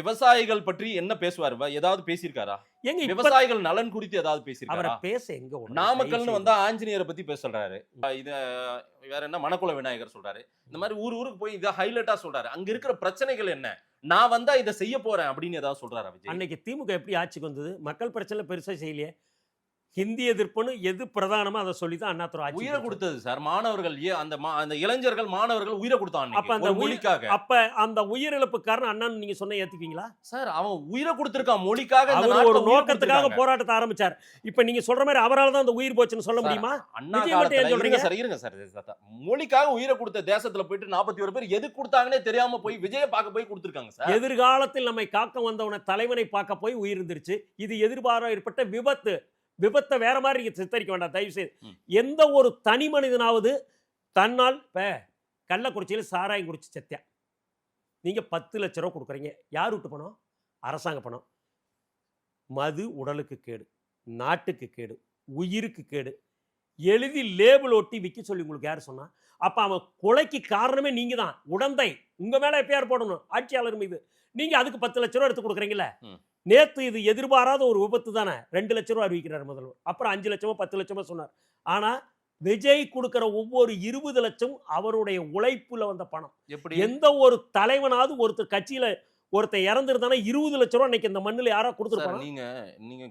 விவசாயிகள் பற்றி என்ன பேசுவாரு? ஏதாவது பேசியிருக்காரா? எங்க இப்ப விவசாயிகள் நலன் குறித்து ஏதாவது அவரை பேசியிருக்காரா? பேச எங்க விடுறாங்க? தயவு நாமக்கல்னு செய்து. வந்தா ஆஞ்சநேயர பத்தி பேச சொல்றாரு. இத வேற என்ன மணக்குள விநாயகர் சொல்றாரு. இந்த மாரி ஊருக்கு போய் இத ஹைலைட்டா சொல்றாரு. அங்க இருக்கிற பிரச்சனைகள் என்ன? நான் வந்தா இத செய்ய போறேன் அப்படின்னு ஏதாவது சொல்றாரா விஜய்? அன்னைக்கு திமுக எப்படி ஆட்சிக்கு வந்தது? மக்கள் பிரச்சனை பெருசா செய்யலையே. ஹிந்தி எதிர்ப்புன்னு எது பிரதானமோ அத சொல்லி தான் அண்ணாதுரை ஆட்சிக்கு உயிர வந்தாரு. குடுத்தது சார். மாணவர்கள் அந்த இளைஞர்கள், மாணவர்கள் உயிர குடுத்தான் அப்ப அன்னைக்கு. அந்த ஒரு மொழிக்காக. அப்ப அந்த உயிரிழப்பு காரணம் அண்ணான்னு நீங்க சொன்னா ஏத்துக்குவீங்களா? சார் அவன் உயிர குடுத்திருக்கான் மொழிக்காக. இந்த அவர் நாட்டுல ஒரு உயிர நோக்கத்துக்காக குடுத்திருக்காங்க. போராட்டத்தை ஆரம்பிச்சார். இப்ப நீங்க சொல்ற மாதிரி அவரால தான் அந்த உயிர் போச்சுன்னு சொல்ல சார், முடியுமா? அண்ணா விஜய் மட்டும் ஏன் காலத்துல சொல்றீங்க? இருங்க சார். மொழிக்காக உயிர குடுத்த தேசத்துல போயிட்டு 41 பேர் எதுக்கு குடுத்தாங்கன்னே தெரியாம போய் விஜய பார்க்க போய் குடுத்திருக்காங்க சார். எதிர்காலத்தில் நம்மை காக்க வந்தவன தலைவனை பார்க்க போய் உயிர் இருந்துருச்சு. இது எதிர்பாரா ஏற்பட்ட விபத்து. விபத்தை வேற மாதிரி நீங்க சித்தரிக்க வேண்டாம் தயவு செய்து. எந்த ஒரு தனி மனிதனாவது தன்னால் கள்ளக்குறிச்சியில் சாராயம் குடிச்சு செத்தேன். நீங்க 10 லட்சம் ரூபாய் கொடுக்குறீங்க. யார் விட்டு பணம்? அரசாங்க பணம். மது உடலுக்கு கேடு, நாட்டுக்கு கேடு, உயிருக்கு கேடு. எழுதி லேபிள் ஒட்டி விற்க சொல்லி உங்களுக்கு யார் சொன்னா? அப்ப அவன் கொலைக்கு காரணமே நீங்க தான். உடந்தை உங்க மேல எஃப்ஐஆர் போடணும் ஆட்சியாளர் மீது. நீங்க அதுக்கு 10 லட்சம் ரூபாய் எடுத்து கொடுக்குறீங்கல்ல. நேத்து இது எதிர்பாராத ஒரு விபத்து தானே. 2 லட்சம் ரூபாய் அறிவிக்கிறார் முதல்வர். அப்புறம் 5 லட்சமோ 10 லட்சமோ சொன்னார். ஆனா விஜய் கொடுக்கிற ஒவ்வொரு 20 லட்சம் அவருடைய உழைப்புல வந்த பணம். எப்படி? எந்த ஒரு தலைவனாவது ஒருத்தர் கட்சியில ஒருத்தர் இறந்திருந்தானா 20 லட்சம் ரூபாய் இன்னைக்கு இந்த மண்ணுல யாரா சார் கொடுத்துருப்பாங்க? நீங்க